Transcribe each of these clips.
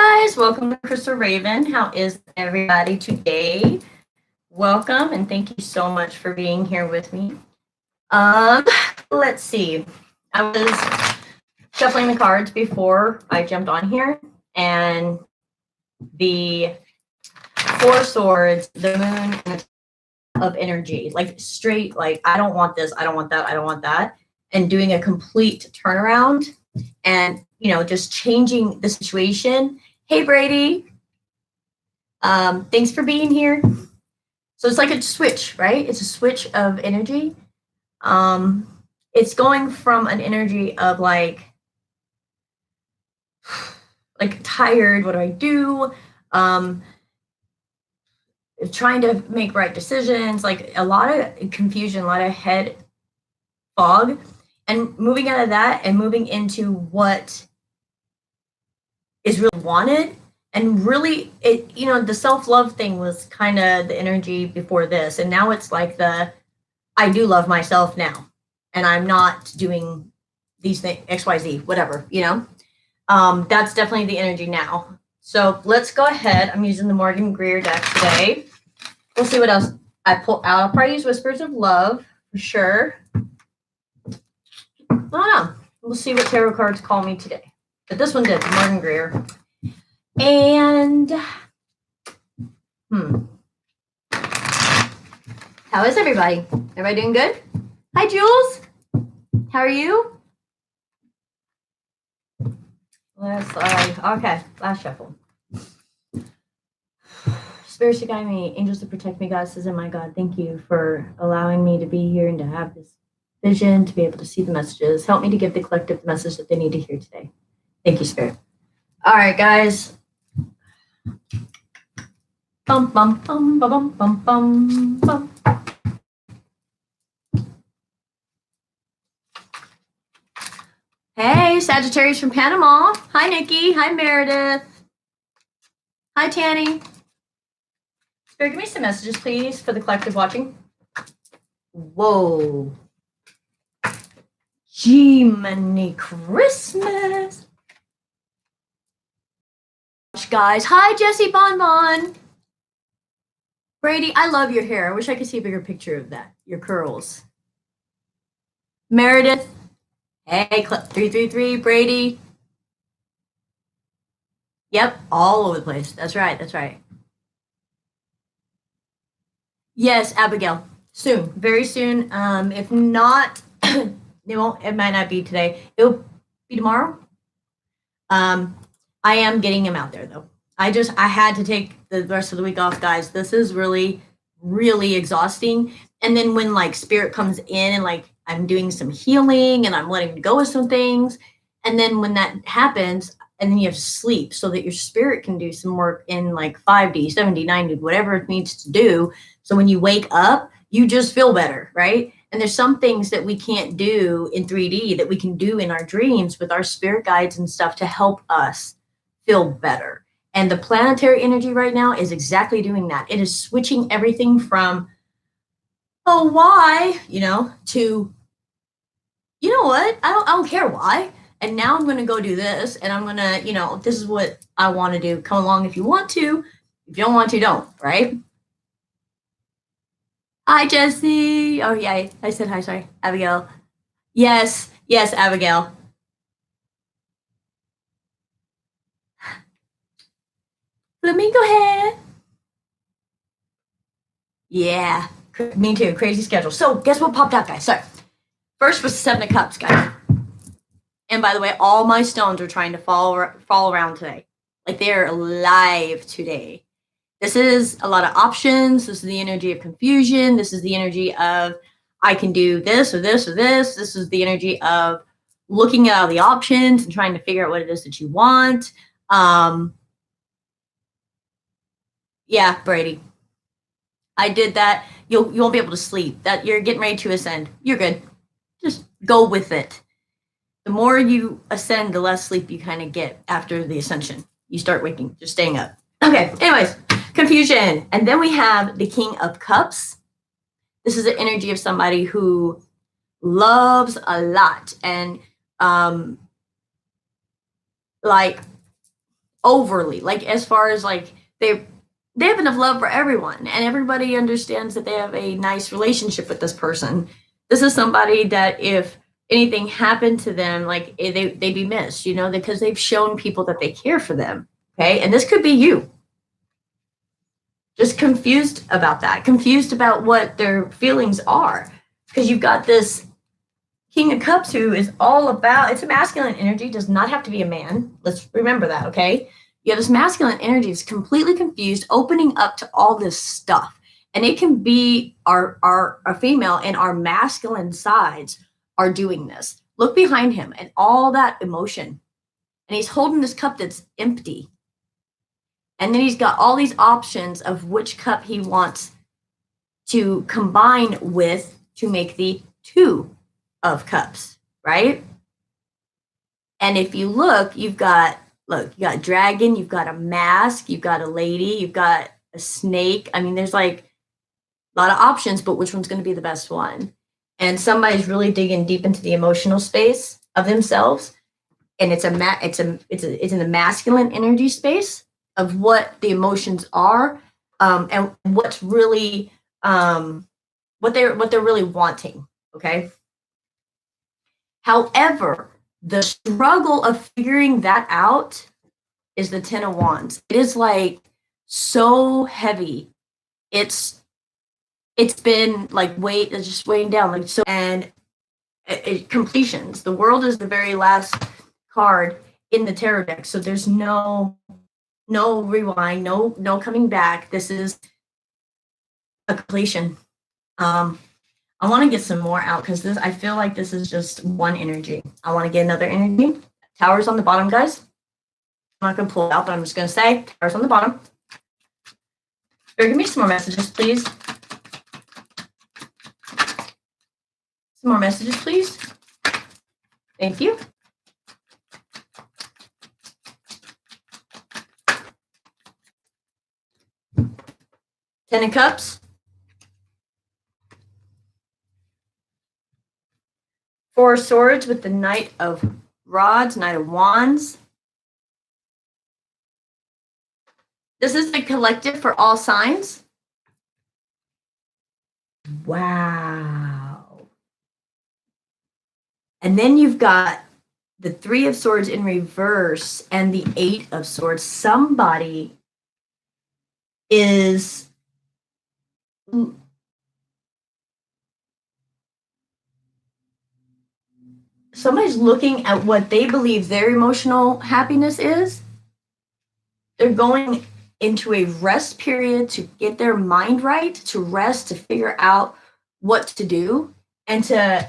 Hi guys, welcome to Crystal Raven. How is everybody today? Welcome and thank you so much for being here with me. Let's see. I was shuffling the cards before I jumped on here, and the Four Swords, the Moon, and the of energy, like straight, like I don't want this, I don't want that, I don't want that, and doing a complete turnaround and just changing the situation. Hey Brady, thanks for being here. So it's like a switch, right? It's a switch of energy. It's going from an energy of like tired, what do I do? Trying to make right decisions, like a lot of confusion, a lot of head fog, and moving out of that and moving into what is really wanted. And really, the self-love thing was kind of the energy before this, and now it's like I do love myself now, and I'm not doing these things, XYZ, whatever, that's definitely the energy now. So let's go ahead. I'm using the Morgan Greer deck today. We'll see what else I pull out. I'll probably use Whispers of Love for sure. I don't know. We'll see what tarot cards call me today. But this one did, Morgan Greer. And how is everybody? Everybody doing good? Hi, Jules. How are you? Okay, last shuffle. Spirits to guide me, angels to protect me, God says, and my God, thank you for allowing me to be here and to have this vision, to be able to see the messages. Help me to give the collective the message that they need to hear today. Thank you, Spirit. All right, guys. Bum, bum, bum, bum, bum, bum, bum. Hey, Sagittarius from Panama. Hi, Nikki. Hi, Meredith. Hi, Tanny. Spirit, give me some messages, please, for the collective watching. Whoa. Jiminy Christmas. Guys. Hi, Jessie Bonbon. Brady, I love your hair. I wish I could see a bigger picture of that. Your curls. Meredith. Hey, 333, Brady. Yep, all over the place. That's right. That's right. Yes, Abigail. Soon, very soon. If not, it might not be today. It'll be tomorrow. I am getting him out there though. I had to take the rest of the week off, guys. This is really, really exhausting. And then when like spirit comes in and like I'm doing some healing and I'm letting go of some things. And then when that happens, and then you have to sleep so that your spirit can do some work in like 5D, 7D, 9D, whatever it needs to do. So when you wake up, you just feel better, right? And there's some things that we can't do in 3D that we can do in our dreams with our spirit guides and stuff to help us feel better. And the planetary energy right now is exactly doing that. It is switching everything from, oh, why, to, you know what? I don't care why. And now I'm going to go do this. And I'm going to, this is what I want to do. Come along if you want to. If you don't want to, don't, right? Hi, Jessie. Oh, yeah, I said hi, sorry. Abigail. Yes, Abigail. Flamingo hair. Yeah, me too. Crazy schedule. So guess what popped out, guys? So first was 7 of Cups, guys. And by the way, all my stones are trying to fall around today. Like they're alive today. This is a lot of options. This is the energy of confusion. This is the energy of I can do this or this or this. This is the energy of looking at all the options and trying to figure out what it is that you want. Yeah, Brady. I did that. You won't be able to sleep. That you're getting ready to ascend. You're good. Just go with it. The more you ascend, the less sleep you kind of get after the ascension. You start waking, just staying up. Okay, anyways, confusion. And then we have the King of Cups. This is the energy of somebody who loves a lot. And like overly, like as far as like they have enough love for everyone and everybody understands that they have a nice relationship with this person. This is somebody that if anything happened to them, like they'd be missed, you know, because they've shown people that they care for them. Okay. And this could be you. Just confused about that, confused about what their feelings are. Because you've got this King of Cups who is all about, it's a masculine energy, does not have to be a man. Let's remember that, okay? You have this masculine energy that's completely confused, opening up to all this stuff. And it can be our female and our masculine sides are doing this. Look behind him and all that emotion. And he's holding this cup that's empty. And then he's got all these options of which cup he wants to combine with to make the Two of Cups, right? And if you look, you got dragon, you've got a mask, you've got a lady, you've got a snake. I mean, there's like a lot of options, but which one's going to be the best one? And somebody's really digging deep into the emotional space of themselves, and it's in the masculine energy space of what the emotions are, and what's really what they're really wanting. Okay. However, the struggle of figuring that out is the Ten of Wands. It is like so heavy. It's been like it's just weighing down like so, and completions. The World is the very last card in the tarot deck, so there's no rewind, no coming back. This is a completion. I want to get some more out because I feel like this is just one energy. I want to get another energy. Towers on the bottom, guys. I'm not going to pull it out, but I'm just going to say Towers on the bottom. Give me some more messages, please. Some more messages, please. Thank you. Ten of Cups. Four of Swords with the Knight of Rods, Knight of Wands. This is the collective for all signs. Wow. And then you've got the Three of Swords in reverse and the Eight of Swords. Somebody is somebody's looking at what they believe their emotional happiness is. They're going into a rest period to get their mind right, to rest, to figure out what to do, and to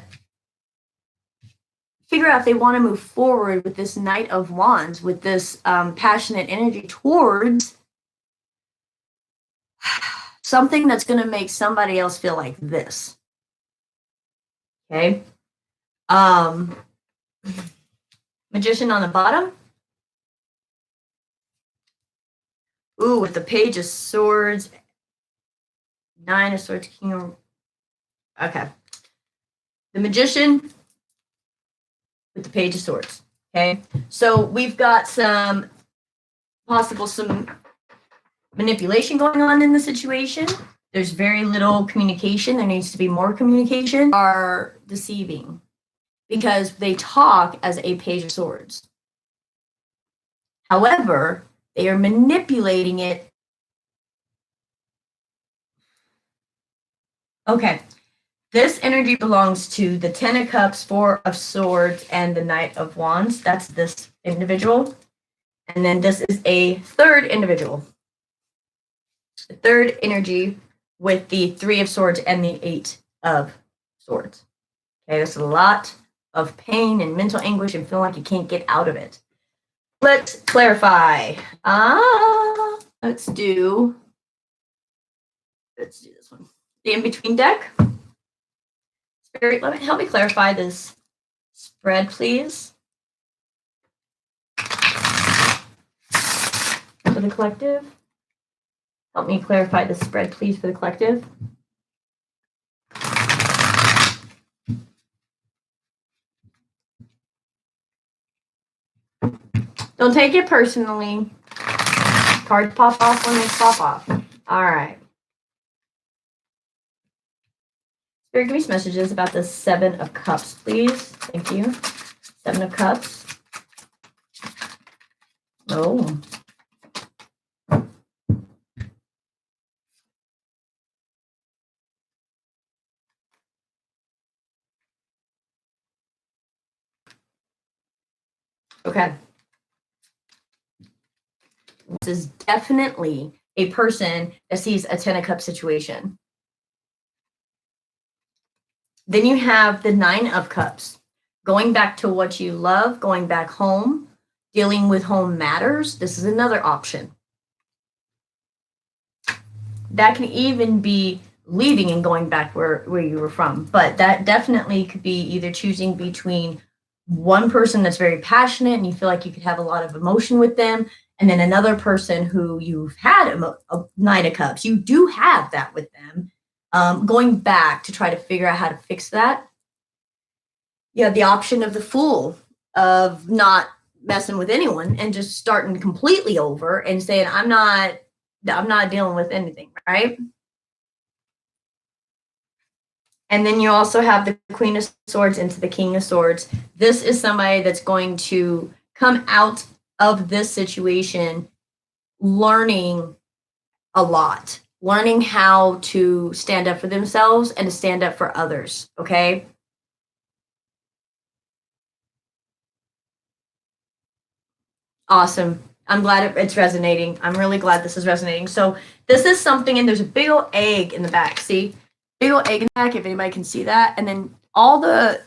figure out if they want to move forward with this Knight of Wands, with this passionate energy towards something that's going to make somebody else feel like this. Okay. Magician on the bottom. Ooh, with the Page of Swords, Nine of Swords, King of... Okay. The Magician with the Page of Swords. Okay. So we've got some manipulation going on in the situation. There's very little communication. There needs to be more communication. Are deceiving because they talk as a Page of Swords. However, they are manipulating it. Okay. This energy belongs to the Ten of Cups, Four of Swords, and the Knight of Wands. That's this individual. And then this is a third individual. The third energy with the Three of Swords and the Eight of Swords. Okay, there's a lot of pain and mental anguish and feeling like you can't get out of it. Let's clarify. Let's do this one. The in-between deck. Spirit, help me clarify this spread, please. For the collective. Help me clarify the spread, please, for the collective. Don't take it personally. Cards pop off when they pop off. All right. Spirit, give me some messages about the Seven of Cups, please. Thank you. Seven of Cups. Oh. Okay. This is definitely a person that sees a Ten of Cups situation. Then you have the Nine of Cups. Going back to what you love, going back home, dealing with home matters. This is another option. That can even be leaving and going back where you were from. But that definitely could be either choosing between one person that's very passionate and you feel like you could have a lot of emotion with them, and then another person who you've had a Nine of Cups. You do have that with them. Going back to try to figure out how to fix that. You have the option of the Fool, of not messing with anyone and just starting completely over and saying, I'm not dealing with anything, right? And then you also have the Queen of Swords into the King of Swords. This is somebody that's going to come out of this situation learning a lot, learning how to stand up for themselves and to stand up for others, okay? Awesome. I'm glad it's resonating. I'm really glad this is resonating. So this is something, and there's a big old egg in the back. See? Big old egg in the back, if anybody can see that. And then all the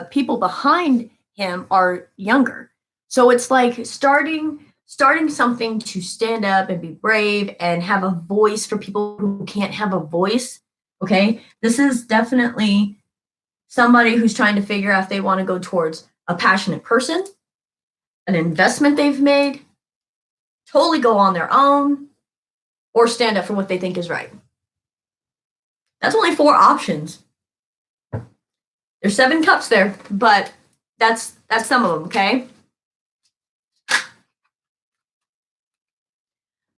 people behind him are younger. So it's like starting something to stand up and be brave and have a voice for people who can't have a voice. Okay? This is definitely somebody who's trying to figure out if they want to go towards a passionate person, an investment they've made, totally go on their own, or stand up for what they think is right. That's only 4 options. There's 7 cups there, but that's some of them, okay?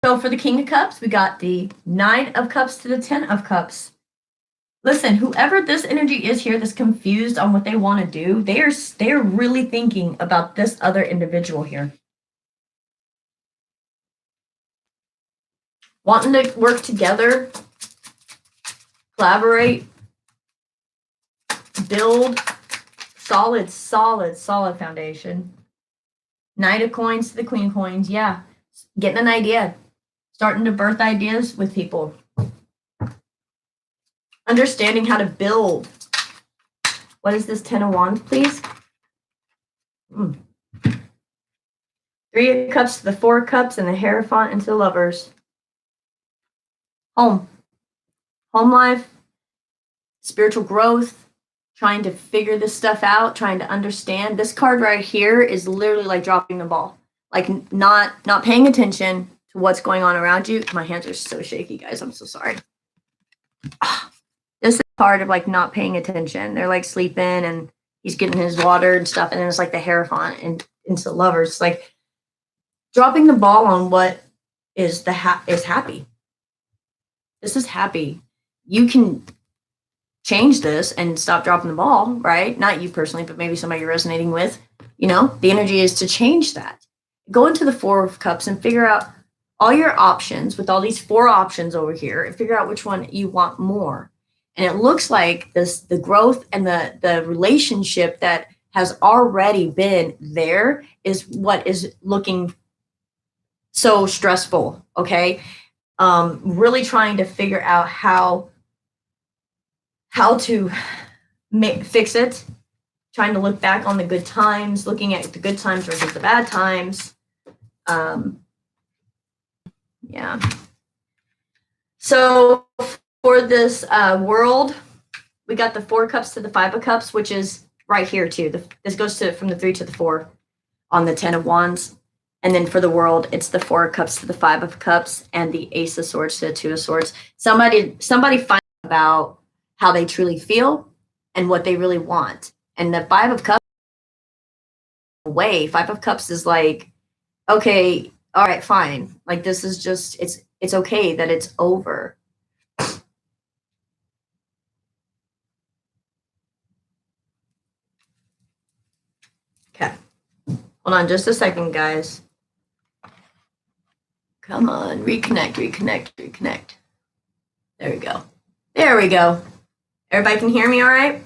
So for the King of Cups, we got the 9 of Cups to the 10 of Cups. Listen, whoever this energy is here that's confused on what they want to do, they're really thinking about this other individual here. Wanting to work together, collaborate, build solid foundation. Knight of Coins to the Queen of Coins. Yeah, getting an idea, starting to birth ideas with people, understanding how to build. What is this 10 of Wands, please? 3 of Cups to the 4 of Cups, and the Hierophant into the Lovers. Home life, spiritual growth, trying to figure this stuff out, trying to understand. This card right here is literally like dropping the ball, like not paying attention to what's going on around you. My hands are so shaky, guys. I'm so sorry. This is part of like not paying attention. They're like sleeping and he's getting his water and stuff, and then it's like the Hierophant and into the Lovers. It's like dropping the ball on what is is happy. This is happy. You can change this and stop dropping the ball, right? Not you personally, but maybe somebody you're resonating with. You know, the energy is to change that. Go into the 4 of Cups and figure out all your options with all these 4 options over here and figure out which one you want more. And it looks like the growth and the relationship that has already been there is what is looking so stressful, okay? Really trying to figure out how to fix it, trying to look back on the good times, looking at the good times versus the bad times. Yeah. So for this world, we got the 4 Cups to the 5 of Cups, which is right here too. This goes from the 3 to the 4 on the 10 of Wands. And then for the world, it's the 4 of Cups to the 5 of Cups and the Ace of Swords to the 2 of Swords. Somebody find out about how they truly feel and what they really want. And the 5 of Cups, 5 of Cups is like, okay, all right, fine. Like this is just it's okay that it's over. Okay. Hold on just a second, guys. Come on, reconnect. There we go. There we go. Everybody can hear me all right?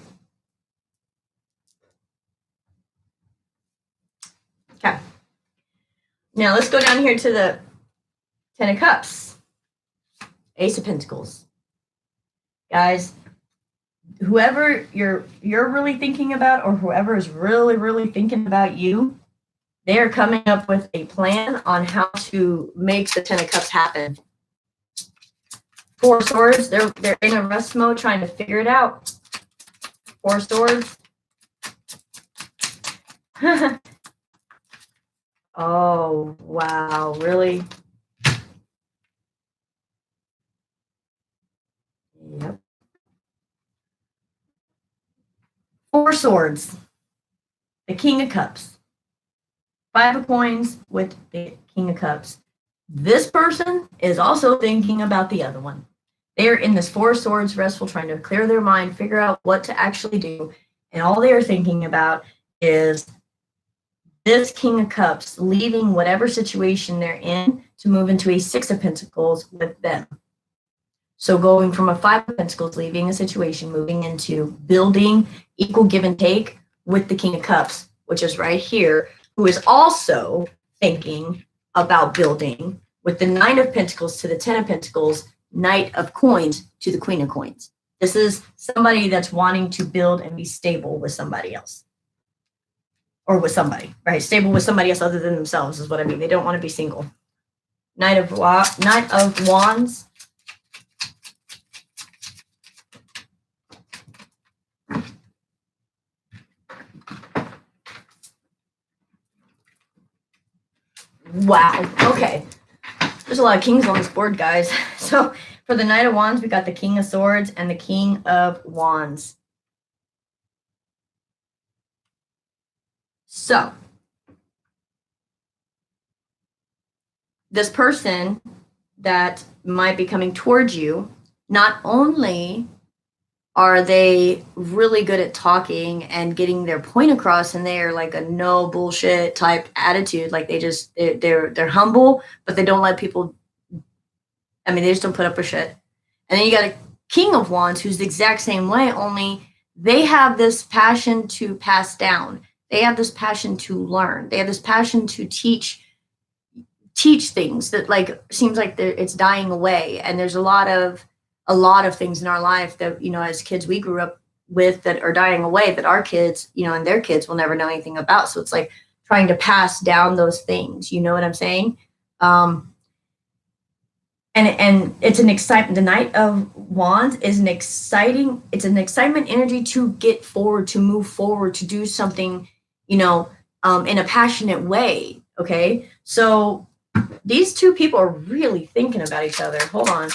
Okay. Now let's go down here to the Ten of Cups. Ace of Pentacles. Guys, whoever you're really thinking about, or whoever is really thinking about you, they are coming up with a plan on how to make the Ten of Cups happen. Four of Swords, they're in a rest mode trying to figure it out. Four of Swords. Oh, wow, really? Yep. Four Swords. The King of Cups. Five of Coins with the King of Cups. This person is also thinking about the other one. They're in this Four Swords restful, trying to clear their mind, figure out what to actually do. And all they are thinking about is this King of Cups leaving whatever situation they're in to move into a Six of Pentacles with them. So going from a Five of Pentacles, leaving a situation, moving into building equal give and take with the King of Cups, which is right here, who is also thinking about building with the Nine of Pentacles to the Ten of Pentacles, Knight of Coins to the Queen of Coins. This is somebody that's wanting to build and be stable with somebody else. Or with somebody, right? Stable with somebody else other than themselves is what I mean. They don't want to be single. Knight of Wands. Wow. Okay. There's a lot of kings on this board, guys. So for the Knight of Wands, we got the King of Swords and the King of Wands. So this person that might be coming towards you, not only are they really good at talking and getting their point across, and they're like a no bullshit type attitude, like they're humble, but they don't let people, I mean, they just don't put up with shit. And then you got a King of Wands who's the exact same way, only they have this passion to pass down. They have this passion to learn. They have this passion to teach things that like seems like it's dying away. And there's a lot of things in our life that, you know, as kids we grew up with that are dying away that our kids, you know, and their kids will never know anything about. So it's like trying to pass down those things. You know what I'm saying? And it's an excitement. The Knight of Wands is it's an excitement energy to get forward, to move forward, to do something, you know, in a passionate way. Okay. So these two people are really thinking about each other. Hold on.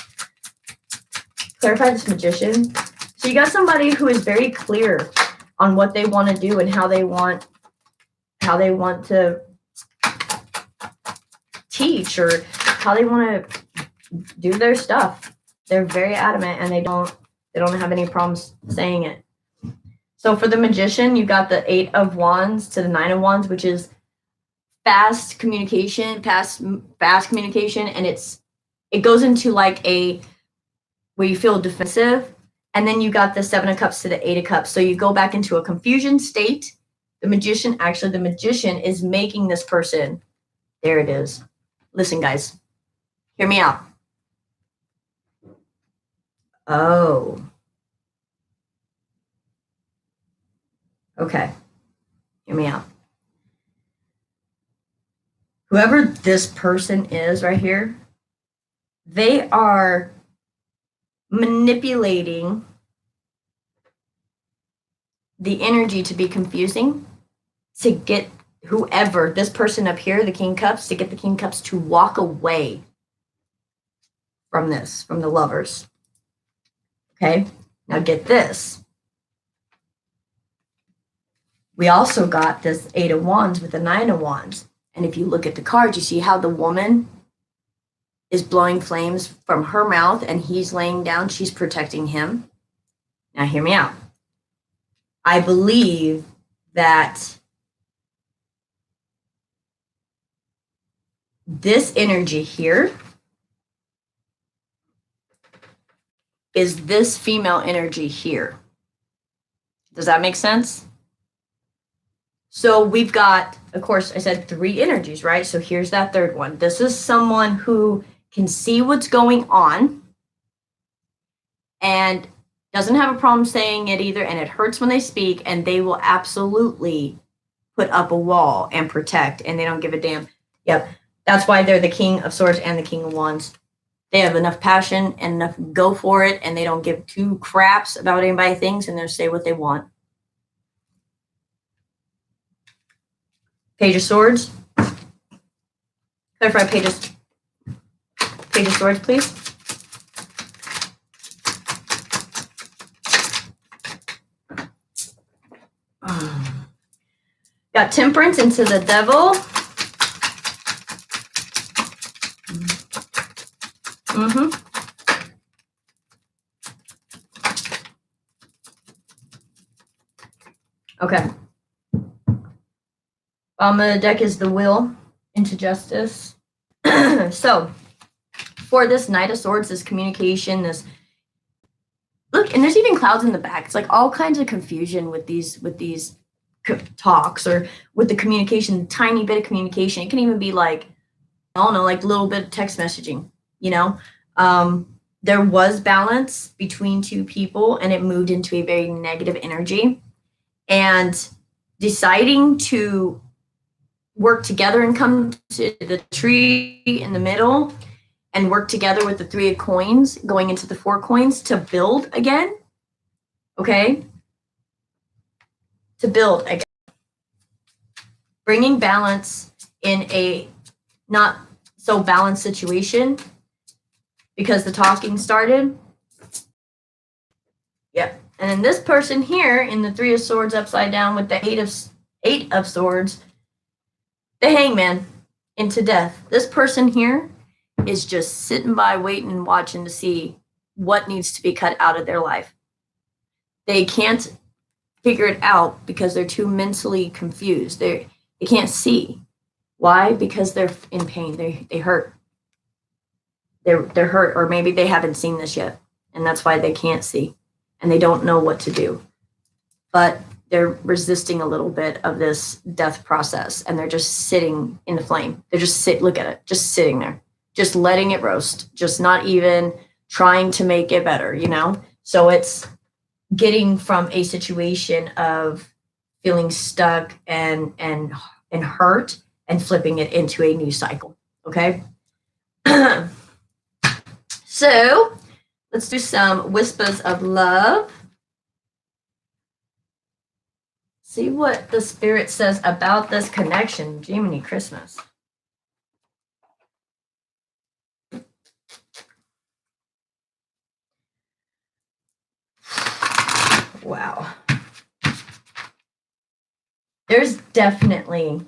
Clarify this Magician. So you got somebody who is very clear on what they want to do and how they want to teach, or how they want to do their stuff. They're very adamant, and they don't have any problems saying it. So for the Magician, you got the Eight of Wands to the Nine of Wands, which is fast communication, and it goes into like a where you feel defensive. And then you got the Seven of Cups to the Eight of Cups. So you go back into a confusion state. The Magician is making this person, there it is. Listen, guys, hear me out. Oh. Okay. Hear me out. Whoever this person is right here, they are manipulating the energy to be confusing, to get whoever, this person up here, the King Cups, to get the King Cups to walk away from this, from the Lovers. Okay, now get this. We also got this Eight of Wands with the Nine of Wands. And if you look at the cards, you see how the woman is blowing flames from her mouth and he's laying down. She's protecting him. Now, hear me out. I believe that this energy here is this female energy here. Does that make sense? So we've got, of course, I said 3 energies, right? So here's that third one. This is someone who can see what's going on and doesn't have a problem saying it either, and it hurts when they speak, and they will absolutely put up a wall and protect, and they don't give a damn. Yep, that's why they're the King of Swords and the King of Wands. They have enough passion and enough go for it, and they don't give 2 craps about anybody thinks, and they'll say what they want. Page of Swords. Clarify Page of Swords, please. Got Temperance into the Devil. Okay. Bottom of the deck is the Will into Justice. So, for this Knight of Swords, this communication, this look, and there's even clouds in the back. It's like all kinds of confusion with these talks or with the communication, tiny bit of communication. It can even be like, I don't know, like a little bit of text messaging, you know? There was balance between 2 people and it moved into a very negative energy. And deciding to work together and come to the tree in the middle and work together with the 3 of coins going into the 4 coins to build again. Okay? To build again. Bringing balance in a not so balanced situation because the talking started. Yep. And then this person here in the 3 of Swords upside down with the 8 of Swords, the Hangman into Death. This person here is just sitting by waiting and watching to see what needs to be cut out of their life. They can't figure it out because they're too mentally confused. They can't see. Why? Because they're in pain. They hurt. They're hurt, or maybe they haven't seen this yet, and that's why they can't see, and they don't know what to do. But they're resisting a little bit of this death process, and they're just sitting in the flame. They're just look at it, just sitting there, just letting it roast, just not even trying to make it better, you know? So it's getting from a situation of feeling stuck and hurt and flipping it into a new cycle, okay? So let's do some whispers of love. See what the spirit says about this connection. Jiminy Christmas. Wow. There's definitely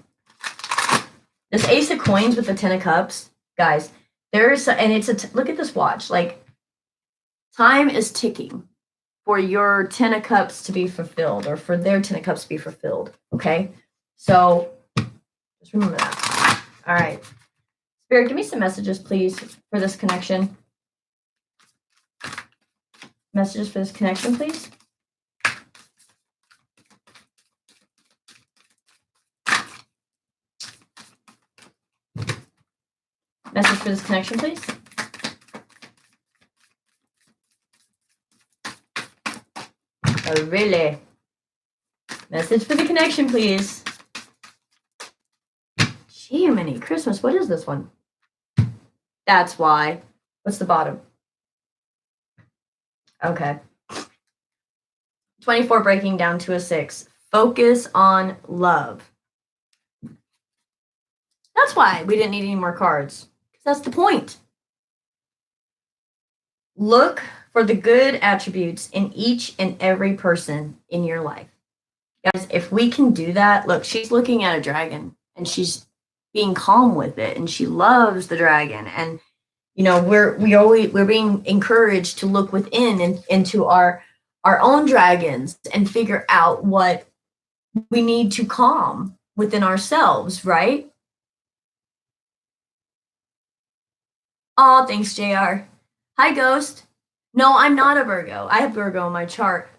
this Ace of Coins with the 10 of Cups, guys. And it's look at this watch. Like, time is ticking for your 10 of Cups to be fulfilled, or for their 10 of Cups to be fulfilled. Okay, so just remember that. All right, Spirit, give me some messages, please, for this connection. Messages for this connection, please. Message for this connection, please. Oh, really? Message for the connection, please. Jiminy Christmas, what is this one? That's why. What's the bottom? Okay. 24 breaking down to a 6. Focus on love. That's why we didn't need any more cards. That's the point. Look for the good attributes in each and every person in your life. Guys, if we can do that, look, she's looking at a dragon and she's being calm with it, and she loves the dragon. And you know, we're being encouraged to look within and into our own dragons and figure out what we need to calm within ourselves, right? Oh, thanks, JR. Hi, Ghost. No, I'm not a Virgo. I have Virgo in my chart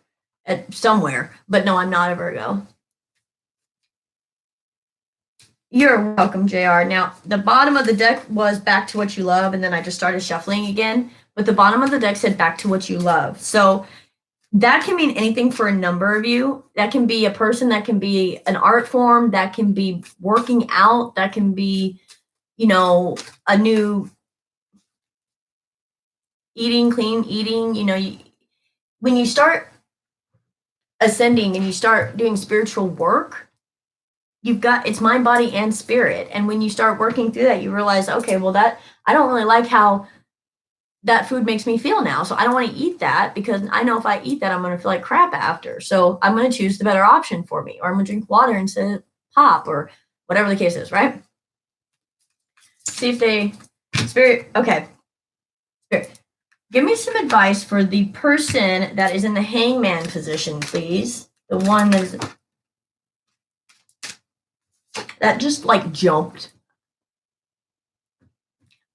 at somewhere, but no, I'm not a Virgo. You're welcome, JR. Now, the bottom of the deck was back to what you love, and then I just started shuffling again. But the bottom of the deck said back to what you love. So that can mean anything for a number of you. That can be a person, that can be an art form, that can be working out, that can be, you know, a new eating, clean eating. You know, when you start ascending and you start doing spiritual work, you've got it's mind, body, and spirit. And when you start working through that, you realize, okay, well, that I don't really like how that food makes me feel now. So I don't want to eat that because I know if I eat that, I'm going to feel like crap after. So I'm going to choose the better option for me, or I'm going to drink water instead of pop, or whatever the case is, right? See if they, spirit, okay. Spirit, give me some advice for the person that is in the hangman position, please. The one that just like jumped.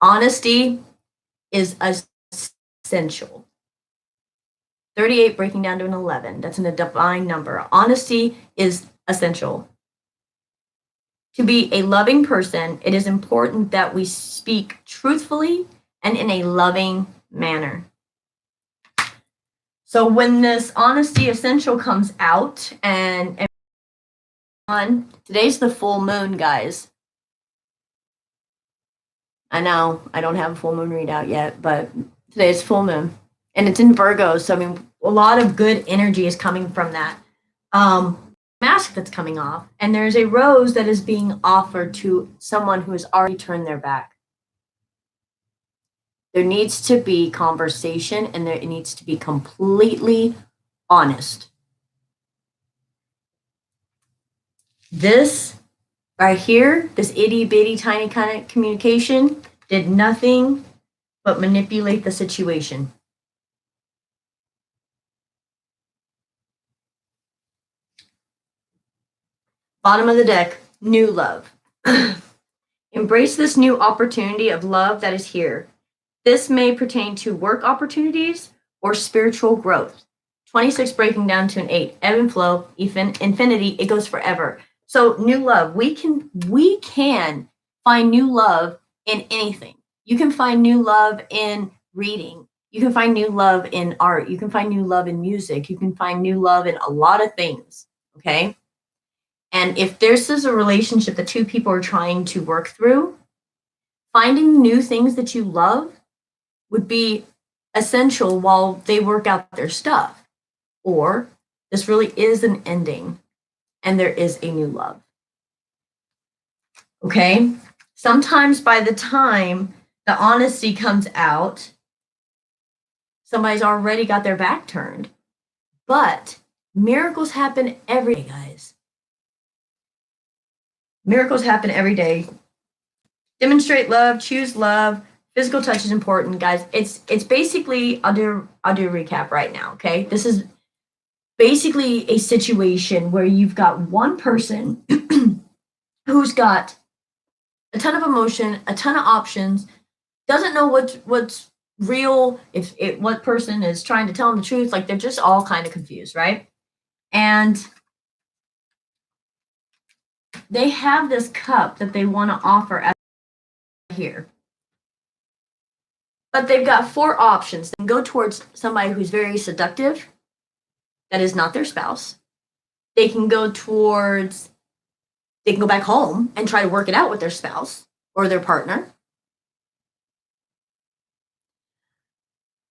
Honesty is essential. 38 breaking down to an 11. That's in a divine number. Honesty is essential. To be a loving person, it is important that we speak truthfully and in a loving manner. So when this honesty essential comes out, and today's the full moon, guys. I know I don't have a full moon readout yet, but today's full moon, and it's in Virgo. So I mean, a lot of good energy is coming from that mask that's coming off, and there's a rose that is being offered to someone who has already turned their back. There needs to be conversation, and it needs to be completely honest. This right here, this itty bitty tiny kind of communication, did nothing but manipulate the situation. Bottom of the deck, new love. Embrace this new opportunity of love that is here. This may pertain to work opportunities or spiritual growth. 26 breaking down to an 8. Ebb and flow, infinity, it goes forever. So new love, we can find new love in anything. You can find new love in reading. You can find new love in art. You can find new love in music. You can find new love in a lot of things. Okay. And if this is a relationship that two people are trying to work through, finding new things that you love would be essential while they work out their stuff. Or this really is an ending and there is a new love. Okay? Sometimes by the time the honesty comes out, somebody's already got their back turned. But miracles happen every day, guys. Miracles happen every day. Demonstrate love, choose love. Physical touch is important, guys. It's basically I'll do a recap right now, okay? This is basically a situation where you've got one person who's got a ton of emotion, a ton of options, doesn't know what's real, if what person is trying to tell them the truth, like they're just all kind of confused, right? And they have this cup that they want to offer at here. But they've got 4 options. They can go towards somebody who's very seductive, that is not their spouse. They can go back home and try to work it out with their spouse or their partner.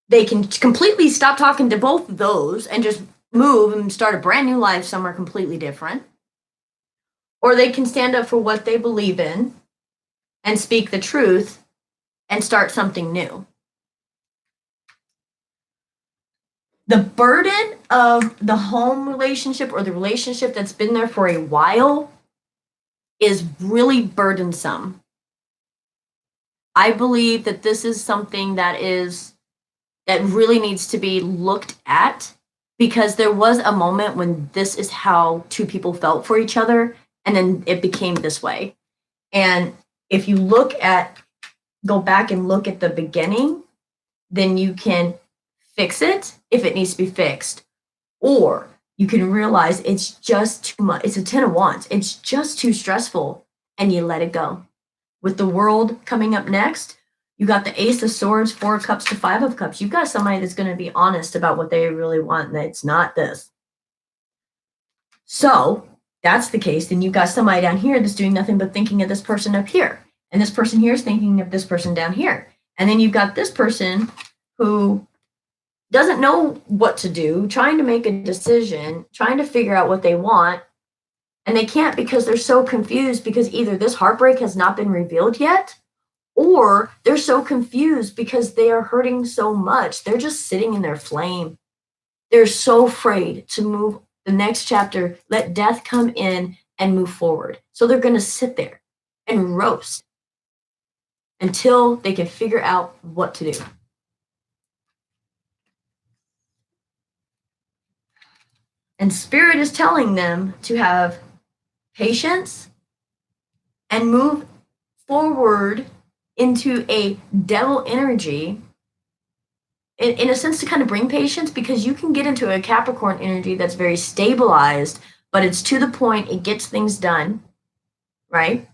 They can completely stop talking to both of those and just move and start a brand new life somewhere completely different. Or they can stand up for what they believe in and speak the truth and start something new. The burden of the home relationship or the relationship that's been there for a while is really burdensome. I believe that this is something that really needs to be looked at, because there was a moment when this is how two people felt for each other, and then it became this way. And if you go back and look at the beginning, then you can fix it if it needs to be fixed. Or you can realize it's just too much. It's a 10 of Wands. It's just too stressful, and you let it go. With the World coming up next, you got the Ace of Swords, 4 of Cups to 5 of Cups. You've got somebody that's going to be honest about what they really want, and it's not this. So that's the case. Then you've got somebody down here that's doing nothing but thinking of this person up here. And this person here is thinking of this person down here. And then you've got this person who doesn't know what to do, trying to make a decision, trying to figure out what they want. And they can't, because they're so confused, because either this heartbreak has not been revealed yet, or they're so confused because they are hurting so much. They're just sitting in their flame. They're so afraid to move the next chapter, let death come in and move forward. So they're going to sit there and roast until they can figure out what to do. And Spirit is telling them to have patience and move forward into a devil energy, in a sense, to kind of bring patience, because you can get into a Capricorn energy that's very stabilized, but it's to the point, it gets things done, right?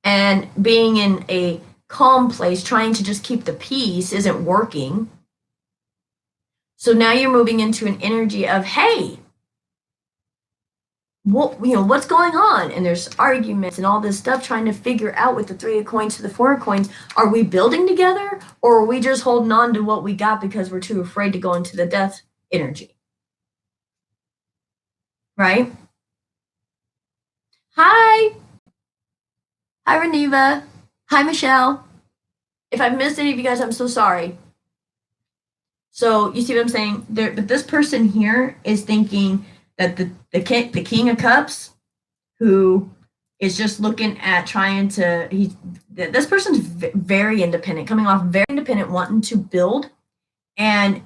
And being in a calm place, trying to just keep the peace, isn't working. So now you're moving into an energy of, hey, what's going on? And there's arguments and all this stuff, trying to figure out with the 3 of coins to the 4 of coins, are we building together, or are we just holding on to what we got because we're too afraid to go into the death energy? Right? Hi Reniva. Hi Michelle. If I've missed any of you guys, I'm so sorry. So you see what I'm saying? But this person here is thinking that the King of Cups, who is just looking at trying to, this person's very independent, coming off very independent, wanting to build, and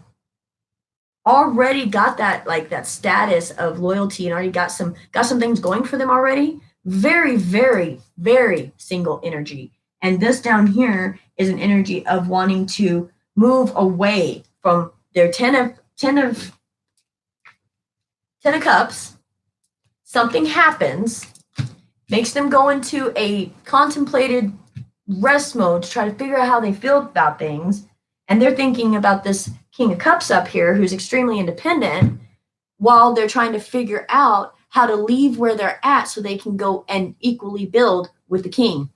already got that status of loyalty, and already got some things going for them already. Very, very, very single energy. And this down here is an energy of wanting to move away from their 10 of Cups. Something happens, makes them go into a contemplated rest mode to try to figure out how they feel about things. And they're thinking about this King of Cups up here, who's extremely independent, while they're trying to figure out how to leave where they're at so they can go and equally build with the King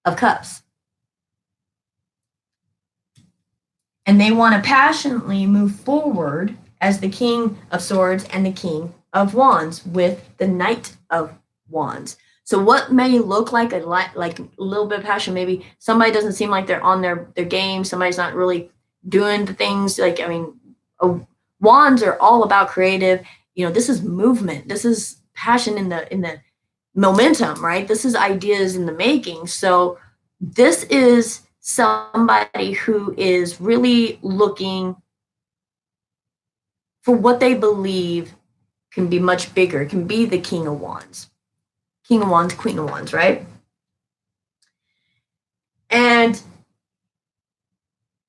of Cups. And they want to passionately move forward as the King of Swords and the King of Wands with the Knight of Wands. So what may look like a little bit of passion, maybe somebody doesn't seem like they're on their game, somebody's not really doing the things, wands are all about creative. This is movement. This is passion in the momentum, right? This is ideas in the making. So this is somebody who is really looking for what they believe can be much bigger. It can be the King of Wands. King of Wands, Queen of Wands, right? And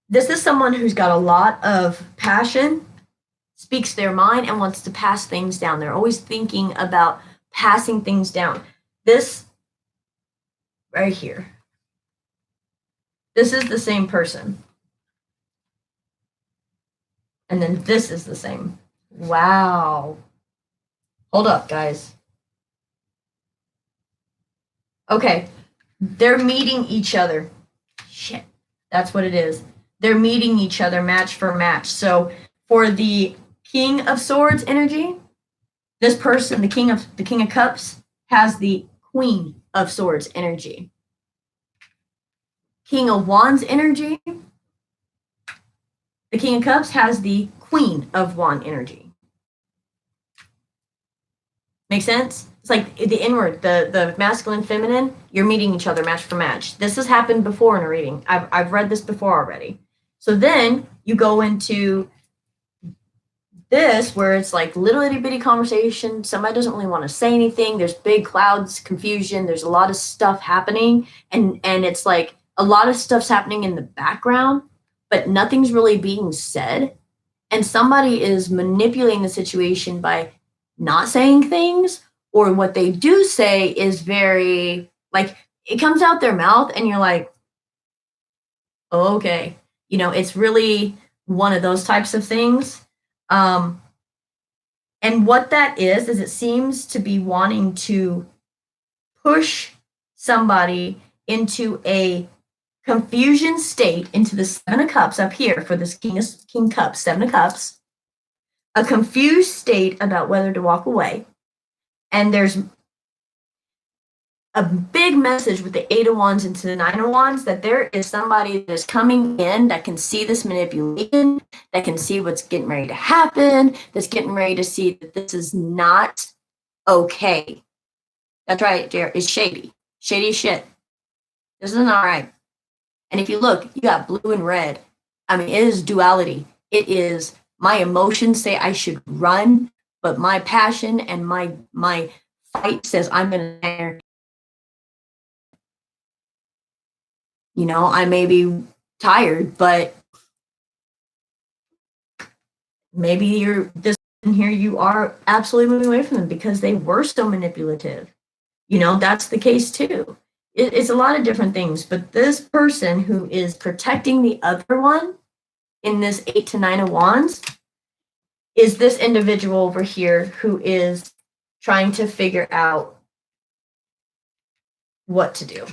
this is someone who's got a lot of passion, speaks their mind, and wants to pass things down. They're always thinking about passing things down. This right here, this is the same person. And then this is the same. Wow. Hold up, guys. Okay, they're meeting each other. Shit, that's what it is. They're meeting each other match for match. So for the King of Swords energy, this person, the King of Cups, has the Queen of Swords energy. King of Wands energy, the King of Cups has the Queen of Wand energy. Make sense? It's like the inward, the masculine, feminine, you're meeting each other match for match. This has happened before in a reading. I've read this before already. So then you go into this where it's like little itty bitty conversation. Somebody doesn't really want to say anything. There's big clouds, confusion. There's a lot of stuff happening, and it's like a lot of stuff's happening in the background, but nothing's really being said. And somebody is manipulating the situation by not saying things, or what they do say is very like it comes out their mouth, and you're like, oh, okay, it's really one of those types of things. Um, and what that is it seems to be wanting to push somebody into a confusion state, into the Seven of Cups up here for this King Cups, Seven of Cups, a confused state about whether to walk away. And there's a big message with the Eight of Wands into the Nine of Wands that there is somebody that is coming in that can see this manipulation, that can see what's getting ready to happen, that's getting ready to see that this is not okay. That's right, Jared. It's shady. Shady shit. This isn't all right. And if you look, you got blue and red. I mean, it is duality. It is my emotions say I should run, but my passion and my fight says I'm going to. I may be tired, but maybe you're this here. You are absolutely moving away from them because they were so manipulative. That's the case too. It's a lot of different things, but this person who is protecting the other one in this 8 to 9 of Wands is this individual over here who is trying to figure out what to do.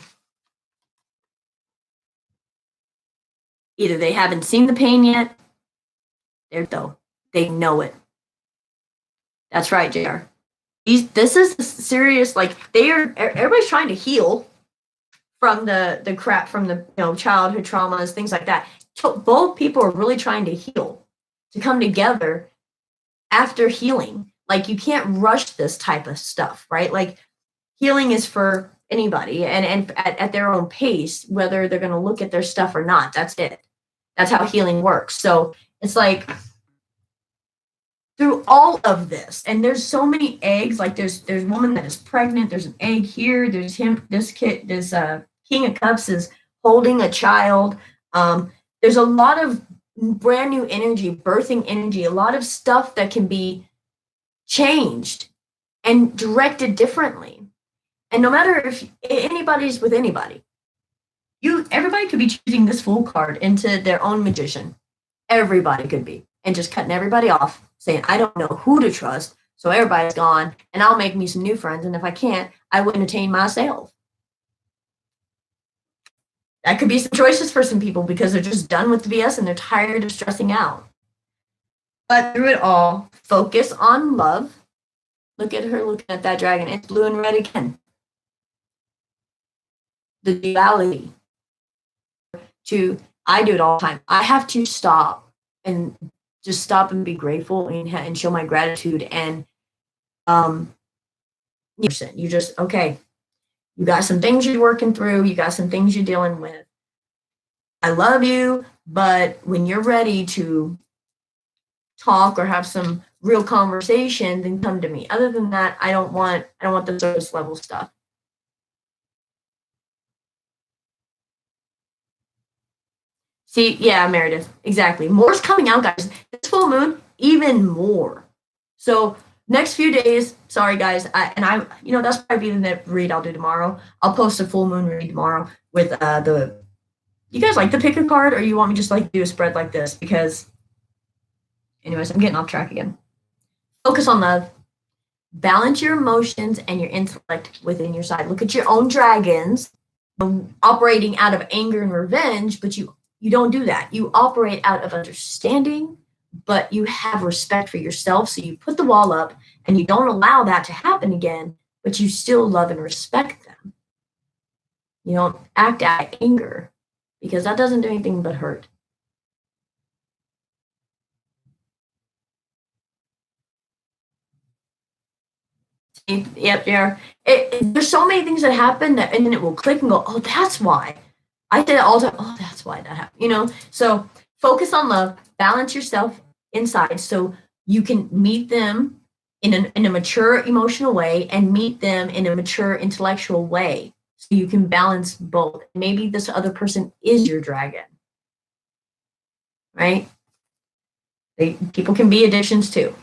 Either they haven't seen the pain yet, they know it. That's right, JR. This is serious, like everybody's trying to heal from the crap from the childhood traumas, things like that. Both people are really trying to heal, to come together after healing. Like you can't rush this type of stuff, right? Like healing is for anybody and at their own pace, whether they're going to look at their stuff or not. That's it. That's how healing works. So it's like through all of this, and there's so many eggs, like there's a woman that is pregnant, there's an egg here, there's him, this kid, this King of Cups is holding a child. There's a lot of brand new energy, birthing energy, a lot of stuff that can be changed and directed differently. And no matter if anybody's with anybody, everybody could be choosing this Fool card into their own magician. Everybody could be, and just cutting everybody off, saying, I don't know who to trust, so everybody's gone, and I'll make me some new friends, and if I can't, I will entertain myself. That could be some choices for some people because they're just done with the BS and they're tired of stressing out. But through it all, focus on love. Look at her looking at that dragon. It's blue and red again. The duality. I do it all the time. I have to stop and just stop and be grateful and show my gratitude. And you just, okay, you got some things you're working through. You got some things you're dealing with. I love you, but when you're ready to talk or have some real conversation, then come to me. Other than that, I don't want the surface level stuff. See, yeah, Meredith, exactly. More's coming out, guys. This full moon, even more. So next few days, sorry guys, that's probably the read I'll do tomorrow. I'll post a full moon read tomorrow with you guys like to pick a card, or you want me just like do a spread like this? Because anyways, I'm getting off track again. Focus on love. Balance your emotions and your intellect within your side. Look at your own dragons operating out of anger and revenge, but you don't do that. You operate out of understanding, but you have respect for yourself. So you put the wall up and you don't allow that to happen again, but you still love and respect them. You don't act out of anger because that doesn't do anything but hurt. Yep, yeah. There's so many things that happen that, and then it will click and go, oh, that's why. I say that all the time. Oh, that's why that happened. You know, so focus on love, balance yourself inside so you can meet them in a mature emotional way and meet them in a mature intellectual way. So you can balance both. Maybe this other person is your dragon, right? People can be addictions too.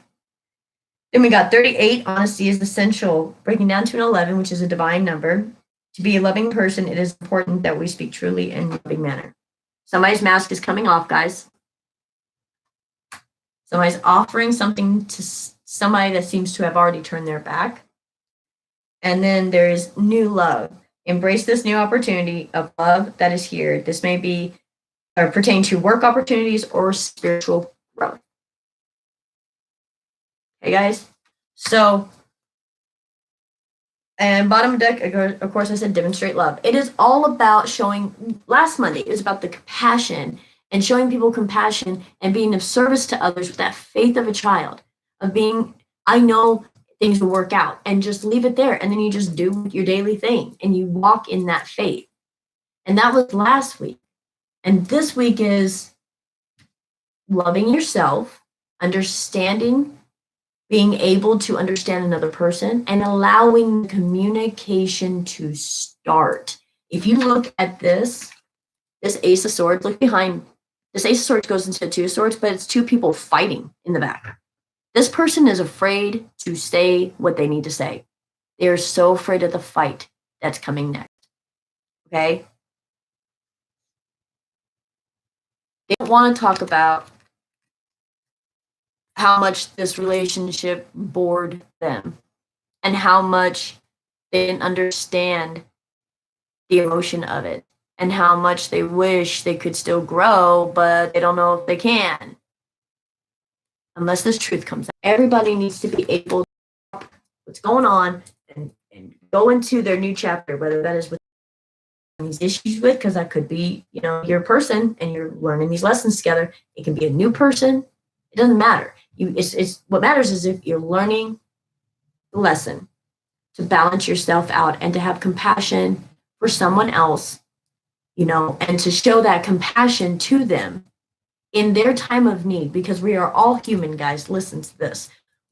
Then we got 38, honesty is essential, breaking down to an 11, which is a divine number. To be a loving person, it is important that we speak truly in a loving manner. Somebody's mask is coming off, guys. Somebody's offering something to somebody that seems to have already turned their back. And then there's new love. Embrace this new opportunity of love that is here. This may be or pertain to work opportunities or spiritual growth. Okay, guys? So, and bottom deck, of course, I said demonstrate love. It is all about showing, last Monday, it was about the compassion and showing people compassion and being of service to others with that faith of a child, of being, I know things will work out, and just leave it there. And then you just do your daily thing and you walk in that faith. And that was last week. And this week is loving yourself, understanding, being able to understand another person, and allowing communication to start. If you look at this Ace of Swords, look behind. This Ace of Swords goes into Two of Swords, but it's two people fighting in the back. This person is afraid to say what they need to say. They are so afraid of the fight that's coming next. Okay? They don't want to talk about how much this relationship bored them and how much they didn't understand the emotion of it and how much they wish they could still grow, but they don't know if they can. Unless this truth comes out. Everybody needs to be able to stop what's going on and go into their new chapter, whether that is with these issues with, because that could be, you know, your person and you're learning these lessons together. It can be a new person. It doesn't matter. It's what matters is if you're learning the lesson to balance yourself out and to have compassion for someone else, you know, and to show that compassion to them in their time of need, because we are all human, guys. Listen to this.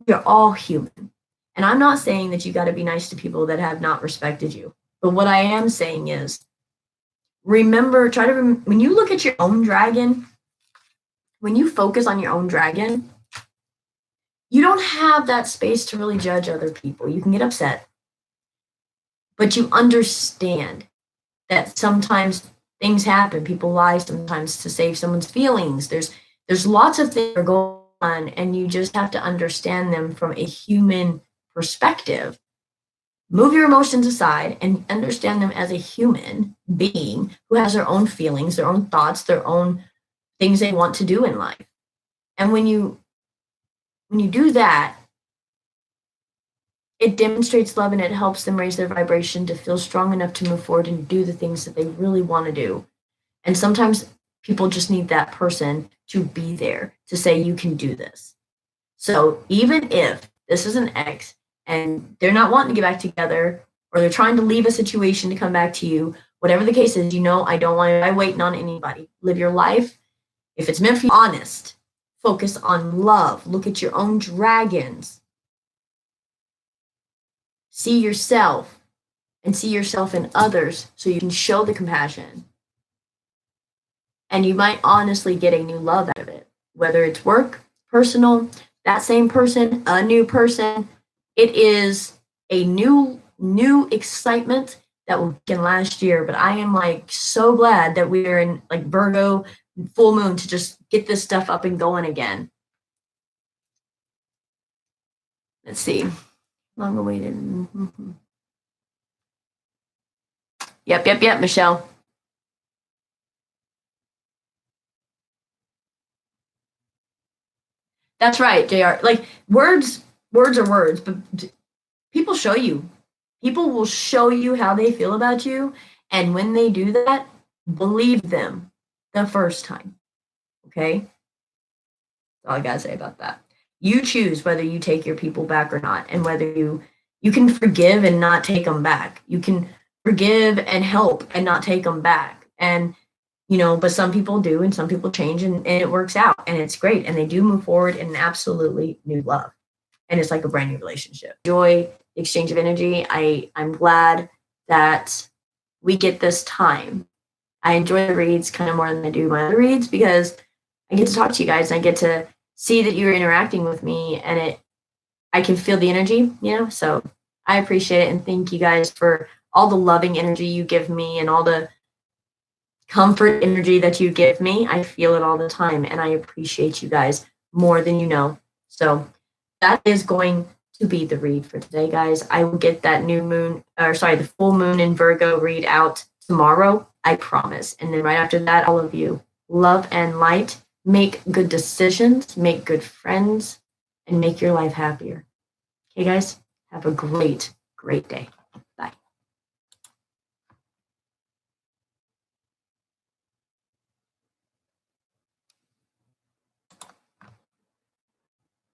We are all human. And I'm not saying that you got to be nice to people that have not respected you. But what I am saying is remember, when you look at your own dragon, when you focus on your own dragon, you don't have that space to really judge other people. You can get upset, but you understand that sometimes things happen. People lie sometimes to save someone's feelings. There's lots of things that are going on, and you just have to understand them from a human perspective. Move your emotions aside and understand them as a human being who has their own feelings, their own thoughts, their own things they want to do in life. And when you do that, it demonstrates love and it helps them raise their vibration to feel strong enough to move forward and do the things that they really want to do. And sometimes people just need that person to be there to say, you can do this. So even if this is an ex and they're not wanting to get back together, or they're trying to leave a situation to come back to you, whatever the case is, you know, I don't want to waiting on anybody. Live your life. If it's meant for you, honest. Focus on love. Look at your own dragons. See yourself and see yourself in others so you can show the compassion. And you might honestly get a new love out of it, whether it's work, personal, that same person, a new person. It is a new excitement that will begin last year. But I am like so glad that we are in like Virgo full moon to just get this stuff up and going again. Let's see. Long awaited. Mm-hmm. Yep, Michelle. That's right, JR. Like words are words, but people show you. People will show you how they feel about you. And when they do that, believe them the first time. Okay? That's all I gotta say about that. You choose whether you take your people back or not, and whether you You can forgive and not take them back. You can forgive and help and not take them back. And, but some people do and some people change and it works out and it's great. And they do move forward in an absolutely new love. And it's like a brand new relationship. Enjoy the exchange of energy. I'm glad that we get this time. I enjoy the reads kind of more than I do my other reads because I get to talk to you guys and I get to see that you're interacting with me and I can feel the energy, so I appreciate it. And thank you guys for all the loving energy you give me and all the comfort energy that you give me. I feel it all the time and I appreciate you guys more than you know. So that is going to be the read for today, guys. I will get that the full moon in Virgo read out tomorrow. I promise. And then right after that, all of you, love and light, make good decisions, make good friends, and make your life happier. Okay, guys, have a great, great day.